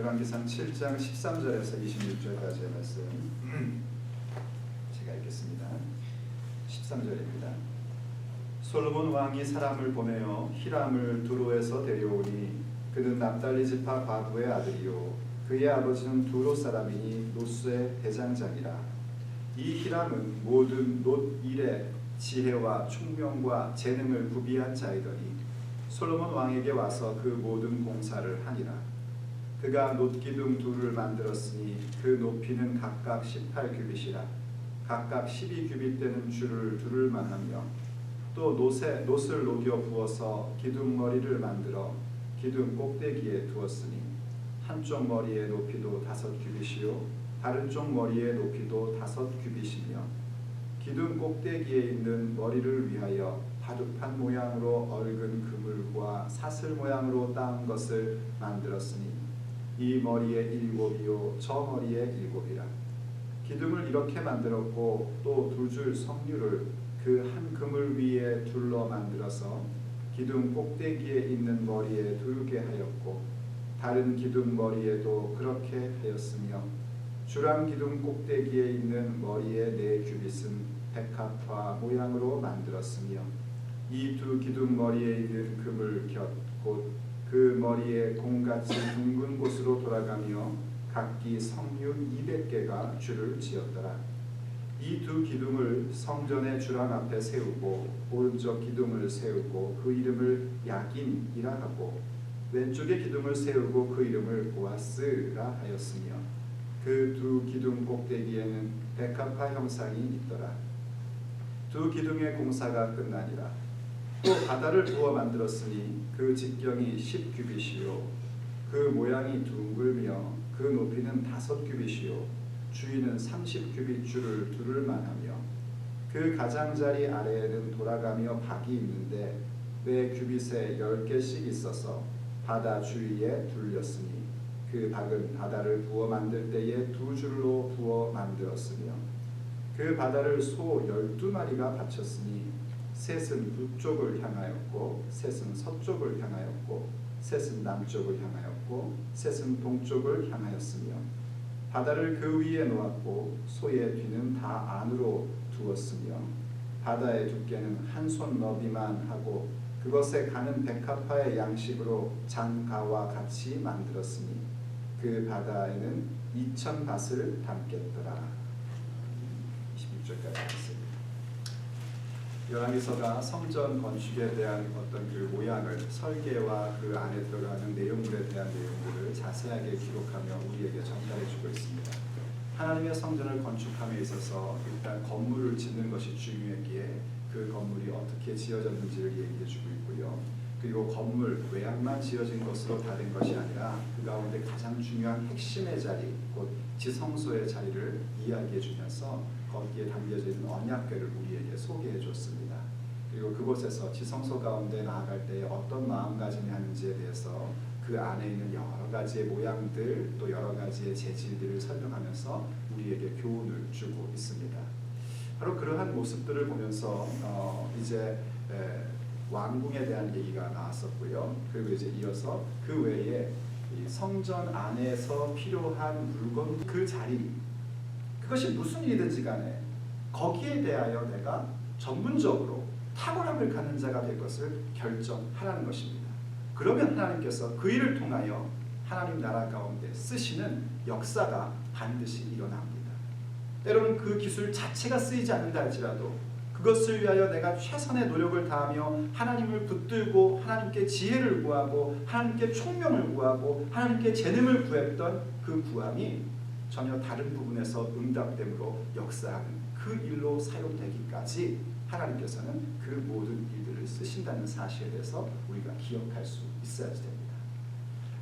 열왕기상 7장 13절에서 26절까지의 말씀 제가 읽겠습니다. 13절입니다. 솔로몬 왕이 사람을 보내어 히람을 두로에서 데려오니 그는 납달리 지파 바두의 아들이요 그의 아버지는 두로 사람이니 노스의 대장장이라. 이 히람은 모든 놋 일에 지혜와 총명과 재능을 구비한 자이더니 솔로몬 왕에게 와서 그 모든 공사를 하니라. 그가 놋기둥 둘을 만들었으니 그 높이는 각각 18규빗이라. 각각 12규빗 되는 줄을 두를 만하며 또 놋을 녹여 부어서 기둥 머리를 만들어 기둥 꼭대기에 두었으니 한쪽 머리의 높이도 5규빗이요 다른 쪽 머리의 높이도 5규빗이며 기둥 꼭대기에 있는 머리를 위하여 바둑판 모양으로 얽은 그물과 사슬 모양으로 따은 것을 만들었으니 이 머리에 7이요 저 머리에 7이라. 기둥을 이렇게 만들었고 또 2줄 석류를 그 한 그물 위에 둘러 만들어서 기둥 꼭대기에 있는 머리에 두르게 하였고 다른 기둥 머리에도 그렇게 하였으며 주랑 기둥 꼭대기에 있는 머리의 4규빗은 백합화 모양으로 만들었으며 이 두 기둥 머리에 있는 그물 곁 곧 그 머리에 공같이 둥근 곳으로 돌아가며 각기 석류 200개가 줄을 지었더라. 이 두 기둥을 성전의 주랑 앞에 세우고 오른쪽 기둥을 세우고 그 이름을 야긴이라 하고 왼쪽의 기둥을 세우고 그 이름을 보아스라 하였으며 그 두 기둥 꼭대기에는 백합화 형상이 있더라. 두 기둥의 공사가 끝나니라. 또 바다를 부어 만들었으니 그 직경이 10규빗이요 그 모양이 둥글며 그 높이는 5규빗이요 주위는 30규빗 줄을 두를 만하며 그 가장자리 아래에는 돌아가며 박이 있는데 매 규빗에 10개씩 있어서 바다 주위에 둘렸으니 그 박은 바다를 부어 만들 때에 2줄로 부어 만들었으며 그 바다를 소 12마리가 바쳤으니 셋은 북쪽을 향하였고 셋은 서쪽을 향하였고 셋은 남쪽을 향하였고 셋은 동쪽을 향하였으며 바다를 그 위에 놓았고 소의 뒤는 다 안으로 두었으며 바다의 두께는 한 손 너비만 하고 그것에 가는 백합화의 양식으로 장가와 같이 만들었으니 그 바다에는 2000밭을 담겠더라. 26절까지 했습니다. 열왕기서가 성전 건축에 대한 어떤 그 모양을 설계와 그 안에 들어가는 내용물에 대한 내용들을 자세하게 기록하며 우리에게 전달해주고 있습니다. 하나님의 성전을 건축함에 있어서 일단 건물을 짓는 것이 중요했기에 그 건물이 어떻게 지어졌는지를 얘기해주고 있고요. 그리고 건물 외양만 지어진 것으로 다른 것이 아니라 그 가운데 가장 중요한 핵심의 자리, 곧 지성소의 자리를 이야기해주면서 거기에 담겨져 있는 언약궤를 우리에게 소개해 줬습니다. 그리고 그곳에서 지성소 가운데 나아갈 때에 어떤 마음가짐이 하는지에 대해서 그 안에 있는 여러 가지의 모양들 또 여러 가지의 재질들을 설명하면서 우리에게 교훈을 주고 있습니다. 바로 그러한 모습들을 보면서 이제 왕궁에 대한 얘기가 나왔었고요. 그리고 이제 이어서 그 외에 이 성전 안에서 필요한 물건 그 자리 그것이 무슨 일이든지 간에 거기에 대하여 내가 전문적으로 탁월함을 갖는 자가 될 것을 결정하라는 것입니다. 그러면 하나님께서 그 일을 통하여 하나님 나라 가운데 쓰시는 역사가 반드시 일어납니다. 때로는 그 기술 자체가 쓰이지 않는다 할지라도 그것을 위하여 내가 최선의 노력을 다하며 하나님을 붙들고 하나님께 지혜를 구하고 하나님께 총명을 구하고 하나님께 재능을 구했던 그 구함이 전혀 다른 부분에서 응답됨으로 역사하는 그 일로 사용되기까지 하나님께서는 그 모든 일들을 쓰신다는 사실에 대해서 우리가 기억할 수 있어야 됩니다.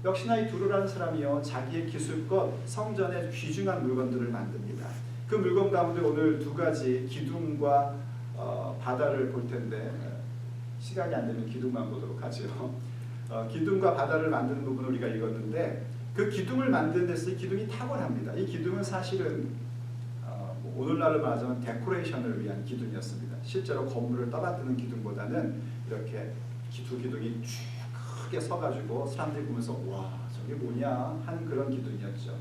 역시나 이 두루라는 사람이요 자기의 기술껏 성전에 귀중한 물건들을 만듭니다. 그 물건 가운데 오늘 두 가지 기둥과 바다를 볼 텐데 시간이 안 되면 기둥만 보도록 하죠. 기둥과 바다를 만드는 부분을 우리가 읽었는데 그 기둥을 만드는 데서 기둥이 탁월합니다. 이 기둥은 사실은 오늘날로 말하자면 데코레이션을 위한 기둥이었습니다. 실제로 건물을 떠받드는 기둥보다는 이렇게 두 기둥이 쭉 크게 서가지고 사람들이 보면서 와 저거 이게 뭐냐 하는 그런 기둥이었죠.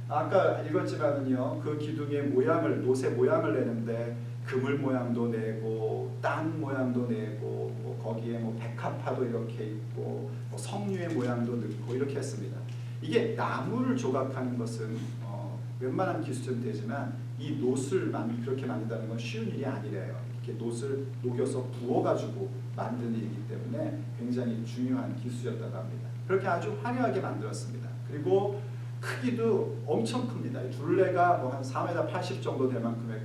아까 읽었지만은요, 그 기둥의 모양을, 노새 모양을 내는데 그물 모양도 내고 땅 모양도 내고 뭐 거기에 뭐 백합화도 이렇게 있고 뭐 석류의 모양도 넣고 이렇게 했습니다. 이게 나무를 조각하는 것은 웬만한 기술은 되지만 이 노스를 그렇게 만든다는 건 쉬운 일이 아니래요. 이렇게 노스를 녹여서 부어가지고 만드는 일이기 때문에 굉장히 중요한 기술이었다고 합니다. 그렇게 아주 화려하게 만들었습니다. 그리고 크기도 엄청 큽니다. 둘레가 뭐 한 4m 80 정도 될 만큼의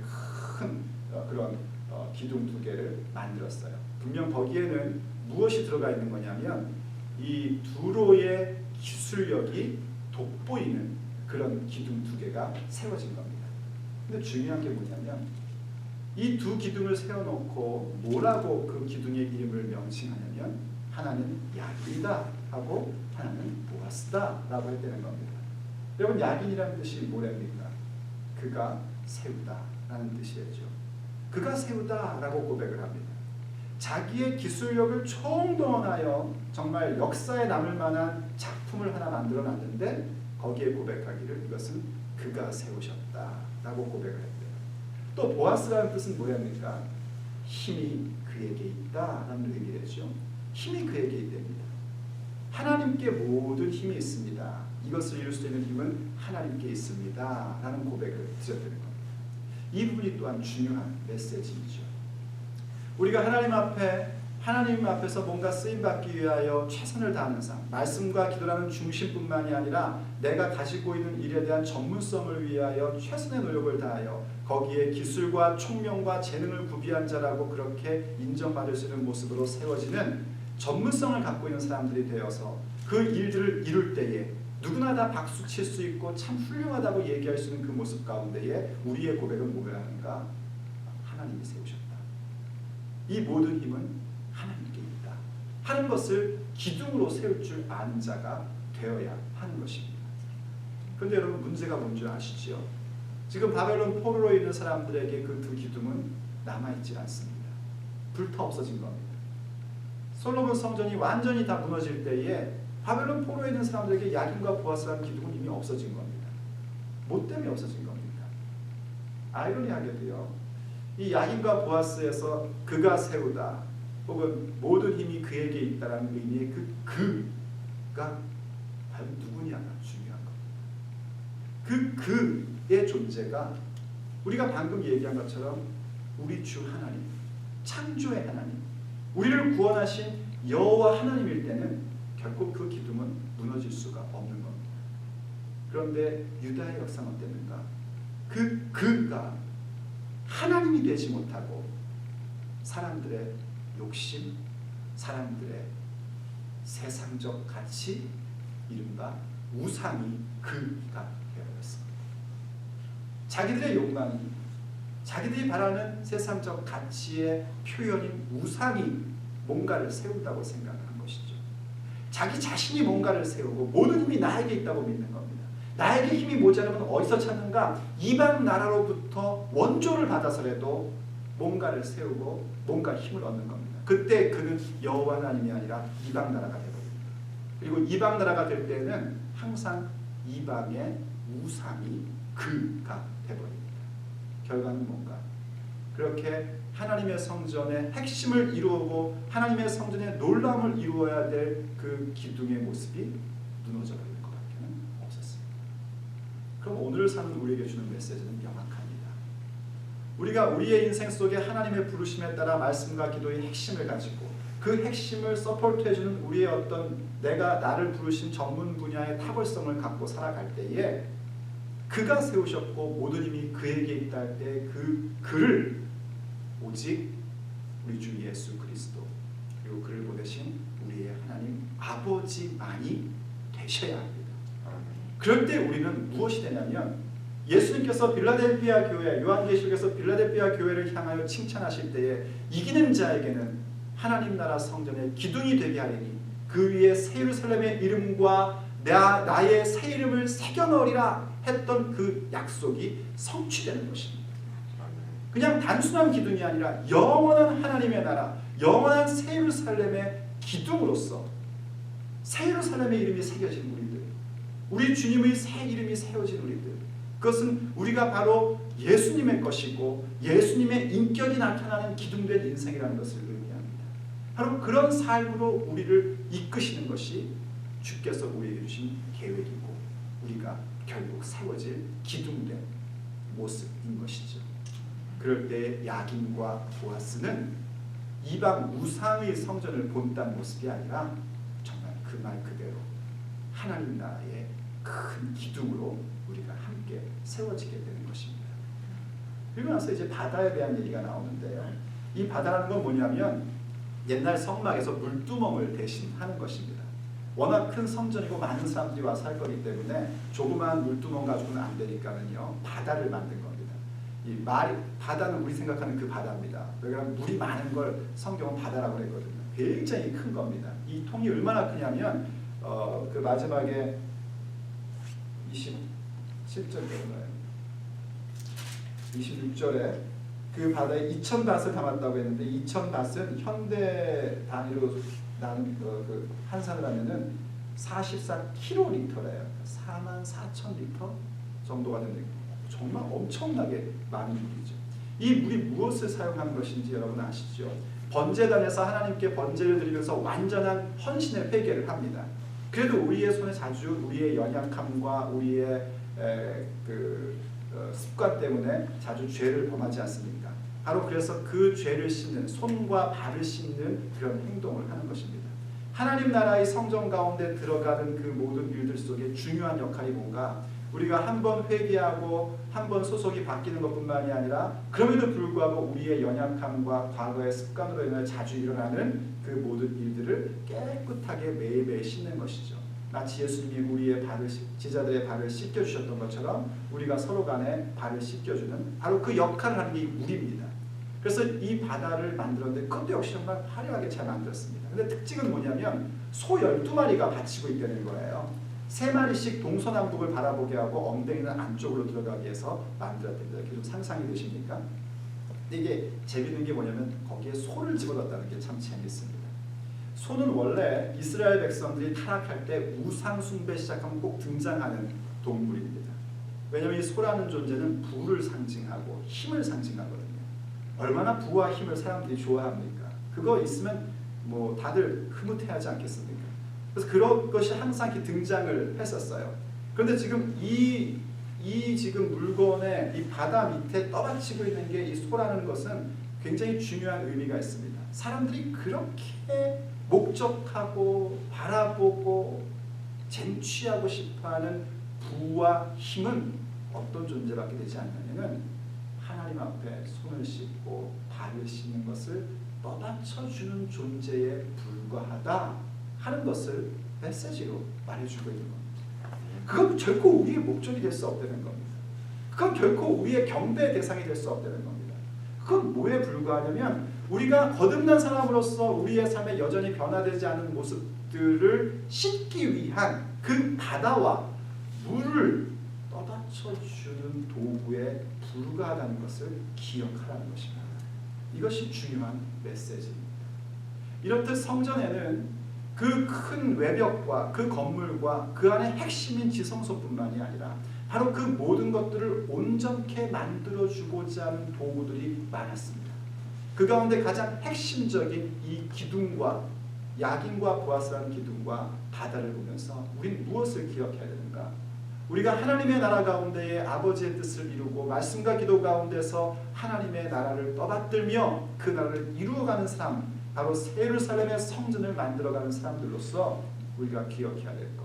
큰 그런 기둥 2개를 만들었어요. 분명 거기에는 무엇이 들어가 있는 거냐면 이 두로의 기술력이 돋보이는 그런 기둥 2개가 세워진 겁니다. 근데 중요한 게 뭐냐면 이 두 기둥을 세워놓고 뭐라고 그 기둥의 이름을 명칭하냐면 하나는 야긴이다 하고 하나는 보아스다 라고 했다는 겁니다. 여러분, 야긴이라는 뜻이 뭐랍니까? 그가 세우다 라는 뜻이었죠. 그가 세우다 라고 고백을 합니다. 자기의 기술력을 총동원하여 정말 역사에 남을 만한 작품을 하나 만들어 놨는데 거기에 고백하기를 이것은 그가 세우셨다 라고 고백을 했대요. 또 보아스라는 뜻은 뭐랍니까? 힘이 그에게 있다 라는 의미죠. 힘이 그에게 있답니다. 하나님께 모든 힘이 있습니다. 이것을 이룰 수 있는 힘은 하나님께 있습니다 라는 고백을 드렸다는 겁니다. 이 부분이 또한 중요한 메시지이죠. 우리가 하나님 앞에서 뭔가 쓰임받기 위하여 최선을 다하는 삶, 말씀과 기도라는 중심뿐만이 아니라 내가 가지고 있는 일에 대한 전문성을 위하여 최선의 노력을 다하여 거기에 기술과 총명과 재능을 구비한 자라고 그렇게 인정받을 수 있는 모습으로 세워지는 전문성을 갖고 있는 사람들이 되어서 그 일들을 이룰 때에 누구나 다 박수 칠 수 있고 참 훌륭하다고 얘기할 수 있는 그 모습 가운데에 우리의 고백은 뭐야 하는가? 하나님이 세우셨다. 이 모든 힘은 하나님께 있다 하는 것을 기둥으로 세울 줄 아는 자가 되어야 하는 것입니다. 그런데 여러분, 문제가 뭔지 아시죠? 지금 바벨론 포로로 있는 사람들에게 그 두 기둥은 남아있지 않습니다. 불타 없어진 겁니다. 솔로몬 성전이 완전히 다 무너질 때에 바벨론 포로에 있는 사람들에게 야긴과 보아스라는 기둥은 이미 없어진 겁니다. 뭐 때문에 없어진 겁니까? 아이러니하게도요, 이 야긴과 보아스에서 그가 세우다 혹은 모든 힘이 그에게 있다라는 의미의 그가 과연 누구냐가 중요한 겁니다. 그의 존재가 우리가 방금 얘기한 것처럼 우리 주 하나님, 창조의 하나님, 우리를 구원하신 여호와 하나님일 때는 결코 그 기둥은 무너질 수가 없는 겁니다. 그런데 유다의 역사는 어땠는가? 그가 하나님이 되지 못하고 사람들의 욕심, 사람들의 세상적 가치, 이른바 우상이 그가 되어버렸습니다. 자기들의 욕망이, 자기들이 바라는 세상적 가치의 표현인 우상이 뭔가를 세운다고 생각하는 것이죠. 자기 자신이 뭔가를 세우고 모든 힘이 나에게 있다고 믿는 겁니다. 나에게 힘이 모자라면 어디서 찾는가? 이방 나라로부터 원조를 받아서라도 뭔가를 세우고 뭔가 힘을 얻는 겁니다. 그때 그는 여호와 하나님이 아니라 이방 나라가 되버립니다. 그리고 이방 나라가 될 때는 항상 이방의 우상이 그가 되버립니다. 결과는 뭔가? 그렇게 하나님의 성전의 핵심을 이루고 하나님의 성전의 놀라움을 이루어야 될 그 기둥의 모습이 무너져 버릴 것밖에는 없었습니다. 그럼 오늘 사는 우리에게 주는 메시지는 명확합니다. 우리가 우리의 인생 속에 하나님의 부르심에 따라 말씀과 기도의 핵심을 가지고 그 핵심을 서포트해주는 우리의 어떤 내가 나를 부르신 전문 분야의 탁월성을 갖고 살아갈 때에 그가 세우셨고 모든 힘이 그에게 있다 할 때 그를 오직 우리 주 예수 그리스도 그리고 그를 보내신 우리의 하나님 아버지만이 되셔야 합니다. 그럴 때 우리는 무엇이 되냐면 예수님께서 빌라델피아 교회, 요한계시록에서 빌라델피아 교회를 향하여 칭찬하실 때에 이기는 자에게는 하나님 나라 성전의 기둥이 되게 하리니 그 위에 새 예루살렘의 이름과 나의 새 이름을 새겨 넣으리라 했던 그 약속이 성취되는 것입니다. 그냥 단순한 기둥이 아니라 영원한 하나님의 나라, 영원한 새 예루살렘의 기둥으로서 새 예루살렘의 이름이 새겨진 우리들, 우리 주님의 새 이름이 세워진 우리들, 그것은 우리가 바로 예수님의 것이고 예수님의 인격이 나타나는 기둥된 인생이라는 것을 의미합니다. 바로 그런 삶으로 우리를 이끄시는 것이 주께서 우리에게 주신 계획이고 우리가 결국 세워질 기둥된 모습인 것이죠. 그럴 때 야긴과 보아스는 이방 우상의 성전을 본다는 모습이 아니라 정말 그 말 그대로 하나님 나라의 큰 기둥으로 우리가 함께 세워지게 되는 것입니다. 그리고 나서 이제 바다에 대한 얘기가 나오는데요. 이 바다라는 건 뭐냐면 옛날 성막에서 물두멍을 대신하는 것입니다. 워낙 큰 성전이고 많은 사람들이 와서 살 거기 때문에 조그마한 물두멍 가지고는 안 되니까는요, 바다를 만든 겁니다. 이 바다는 우리 생각하는 그 바다입니다. 왜냐하면 물이 많은 걸 성경은 바다라고 했거든요. 굉장히 큰 겁니다. 이 통이 얼마나 크냐면 그 마지막에 26절에 그 바다에 2000밧을 담았다고 했는데 2000밧은 현대 단위로 나는 그 환산을 하면은 44kg래요. 44,000리터 정도가 되는 정말 엄청나게 많은 물이죠. 이 물이 무엇을 사용하는 것인지 여러분 아시죠? 번제단에서 하나님께 번제를 드리면서 완전한 헌신의 회개를 합니다. 그래도 우리의 손에 자주 우리의 연약함과 우리의 습관 때문에 자주 죄를 범하지 않습니까? 바로 그래서 그 죄를 씻는, 손과 발을 씻는 그런 행동을 하는 것입니다. 하나님 나라의 성전 가운데 들어가는 그 모든 일들 속에 중요한 역할이 뭔가, 우리가 한번 회개하고 한번 소속이 바뀌는 것뿐만이 아니라 그럼에도 불구하고 우리의 연약함과 과거의 습관으로 인해 자주 일어나는 그 모든 일들을 깨끗하게 매일매일 씻는 것이죠. 마치 예수님이 우리의 발을, 제자들의 발을 씻겨주셨던 것처럼 우리가 서로 간에 발을 씻겨주는 바로 그 역할을 하는 게 이 물입니다. 그래서 이 바다를 만들었는데 그것도 역시 정말 화려하게 잘 만들었습니다. 근데 특징은 뭐냐면 소 12마리가 받치고 있다는 거예요. 3마리씩 동서남북을 바라보게 하고 엉덩이는 안쪽으로 들어가게 해서 만들었답니다. 이렇게 좀 상상이 되십니까? 근데 이게 재밌는 게 뭐냐면 거기에 소를 집어넣었다는 게 참 재밌습니다. 소는 원래 이스라엘 백성들이 타락할 때 우상 숭배 시작하면 꼭 등장하는 동물입니다. 왜냐하면 이 소라는 존재는 부를 상징하고 힘을 상징하거든요. 얼마나 부와 힘을 사람들이 좋아합니까? 그거 있으면 뭐 다들 흐뭇해하지 않겠습니까? 그래서 그런 것이 항상 이렇게 등장을 했었어요. 그런데 지금 이 지금 물건에 이 바다 밑에 떠받치고 있는 게 이 소라는 것은 굉장히 중요한 의미가 있습니다. 사람들이 그렇게 목적하고 바라보고 쟁취하고 싶어하는 부와 힘은 어떤 존재밖에 되지 않느냐면 하나님 앞에 손을 씻고 발을 씻는 것을 떠받쳐주는 존재에 불과하다 하는 것을 메시지로 말해주고 있는 겁니다. 그건 결코 우리의 목적이 될 수 없다는 겁니다. 그건 결코 우리의 경배의 대상이 될 수 없다는 겁니다. 그건 뭐에 불과하냐면 우리가 거듭난 사람으로서 우리의 삶에 여전히 변화되지 않은 모습들을 씻기 위한 그 바다와 물을 떠받쳐주는 도구에 불과하다는 것을 기억하라는 것입니다. 이것이 중요한 메시지입니다. 이렇듯 성전에는 그 큰 외벽과 그 건물과 그 안에 핵심인 지성소뿐만이 아니라 바로 그 모든 것들을 온전케 만들어주고자 하는 도구들이 많았습니다. 그 가운데 가장 핵심적인 이 기둥과 야긴과 보아스라는 기둥과 바다를 보면서 우리는 무엇을 기억해야 되는가? 우리가 하나님의 나라 가운데에 아버지의 뜻을 이루고 말씀과 기도 가운데서 하나님의 나라를 떠받들며 그 나라를 이루어가는 사람, 바로 예루살렘의 성전을 만들어가는 사람들로서 우리가 기억해야 될 것,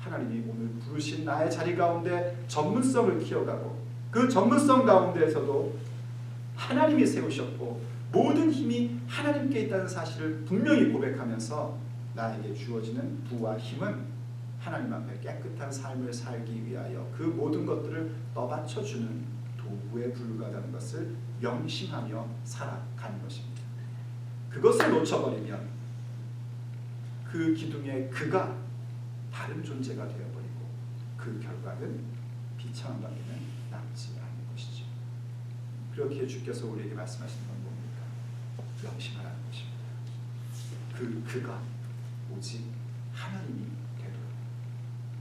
하나님이 오늘 부르신 나의 자리 가운데 전문성을 키워가고 그 전문성 가운데에서도 하나님이 세우셨고 모든 힘이 하나님께 있다는 사실을 분명히 고백하면서 나에게 주어지는 부와 힘은 하나님 앞에 깨끗한 삶을 살기 위하여 그 모든 것들을 떠받쳐주는 도구에 불과하다는 것을 명심하며 살아가는 것입니다. 그것을 놓쳐버리면 그 기둥의 그가 다른 존재가 되어버리고 그 결과는 비참한 밖에는 남지 않는 것이죠. 그렇게 주께서 우리에게 말씀하시는 건 뭡니까? 명심하라는 것입니다. 그가 오직 하나님이 되도록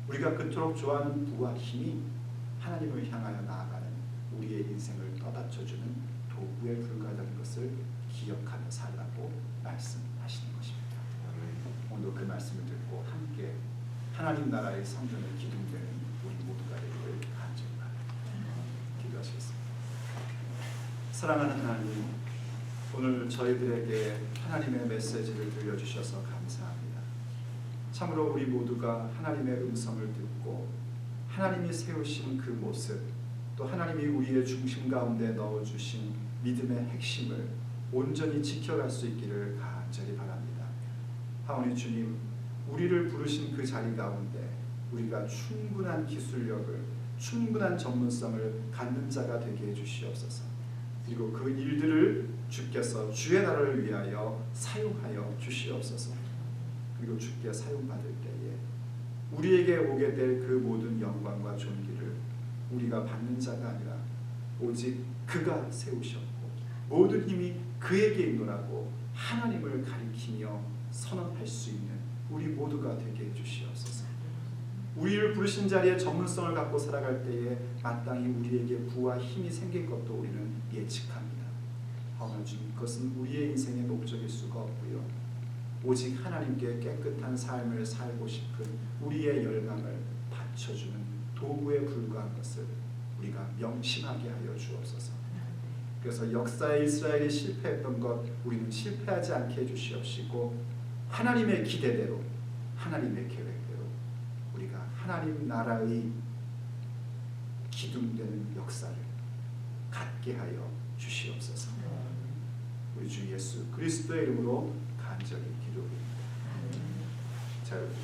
우리가 그토록 좋아하는 부와 힘이 하나님을 향하여 나아가는 우리의 인생을 떠받쳐주는 도구에 불과하다는 것을 기억하며 살라고 말씀하시는 것입니다. 오늘 그 말씀을 듣고 함께 하나님 나라의 성전을 기둥되는 우리 모두가 되기를 간절히 바랍니다. 기도하시겠습니다. 사랑하는 하나님, 오늘 저희들에게 하나님의 메시지를 들려주셔서 감사합니다. 참으로 우리 모두가 하나님의 음성을 듣고 하나님이 세우신 그 모습, 또 하나님이 우리의 중심 가운데 넣어주신 믿음의 핵심을 온전히 지켜갈 수 있기를 간절히 바랍니다. 하오니 주님, 우리를 부르신 그 자리 가운데 우리가 충분한 기술력을, 충분한 전문성을 갖는 자가 되게 해주시옵소서. 그리고 그 일들을 주께서 주의 나라를 위하여 사용하여 주시옵소서. 그리고 주께 사용받을 때에 우리에게 오게 될 그 모든 영광과 존귀를 우리가 받는 자가 아니라 오직 그가 세우셨고 모든 힘이 그에게 있노라고 하나님을 가리키며 선언할 수 있는 우리 모두가 되게 해주시옵소서. 우리를 부르신 자리에 전문성을 갖고 살아갈 때에 마땅히 우리에게 부와 힘이 생길 것도 우리는 예측합니다. 하오나 주님, 그것은 우리의 인생의 목적일 수가 없고요, 오직 하나님께 깨끗한 삶을 살고 싶은 우리의 열망을 받쳐주는 도구에 불과한 것을 우리가 명심하게 하여 주옵소서. 그래서 역사의 이스라엘이 실패했던 것 우리는 실패하지 않게 해주시옵시고 하나님의 기대대로, 하나님의 계획대로 우리가 하나님 나라의 기둥되는 역사를 갖게 하여 주시옵소서. 우리 주 예수 그리스도의 이름으로 간절히 기도드립니다. 자, 여러분,